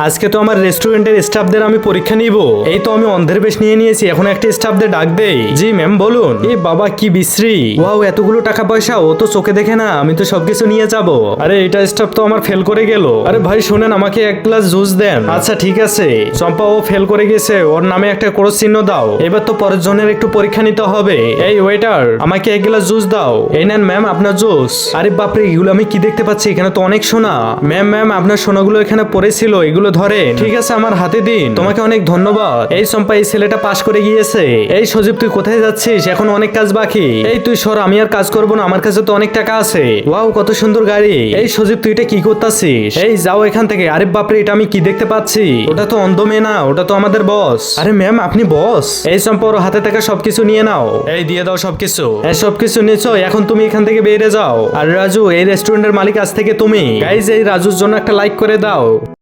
আজকে তো আমার রেস্টুরেন্টের স্টাফদের আমি পরীক্ষা নিব। এই তো আমি অন্ধের বেশ নিয়ে নিয়েছি, এখন একটা স্টাফদের ডাক দেই। জি ম্যাম বলুন। এই বাবা কি বিশ্রী, ওয়াও এতগুলো টাকা পয়সা ও তো চোখে দেখে না, আমি তো সবকিছু নিয়ে যাব। আরে এটা স্টাফ তো আমার ফেল করে গেল। আরে ভাই শুনেন, আমাকে এক গ্লাস জুস দেন। আচ্ছা ঠিক আছে। চম্পা ও ফেল করে গেছে, ওর নামে একটা ক্রস চিহ্ন দাও। এবার তো পরের জনের একটু পরীক্ষা নিতে হবে। এই ওয়েটার, আমাকে এক গ্লাস জুস দাও। এই নেন ম্যাম আপনার জুস। আরে বাপরে, এগুলো আমি কি দেখতে পাচ্ছি, এখানে তো অনেক সোনা। ম্যাম আপনার সোনাগুলো এখানে পড়েছিল, এগুলো ধরেন। ঠিক আছে আমার হাতে দিন। তোমাকে অনেক ধন্যবাদ। এই চম্পা, এই ছেলেটা পাশ করে গিয়েছে। এই সজীব তুই কোথায় যাচ্ছিস, এখন অনেক কাজ বাকি। এই তুই সর, আমি আর কাজ করবো না, আমার কাছে তো অনেক টাকা আছে। ওয়াও কত সুন্দর গাড়ি। এই সজীব তুই এটা কি করতেছিস, এই যাও এখান থেকে। আরে বাপরে, এটা আমি কি দেখতে পাচ্ছি, ওটা তো অন্ধ মেয়ে না, ওটা তো আমাদের বস। আরে ম্যাম আপনি বস। এই চম্পা ওর হাতে থেকে সবকিছু নিয়ে নাও। এই দিয়ে দাও সবকিছু। এই সবকিছু নিয়েছো, এখন তুমি এখান থেকে বেরিয়ে যাও। আর রাজু, এই রেস্টুরেন্টের মালিক আজ থেকে তুমি। গাইজ এই রাজুর জন্য একটা লাইক করে দাও।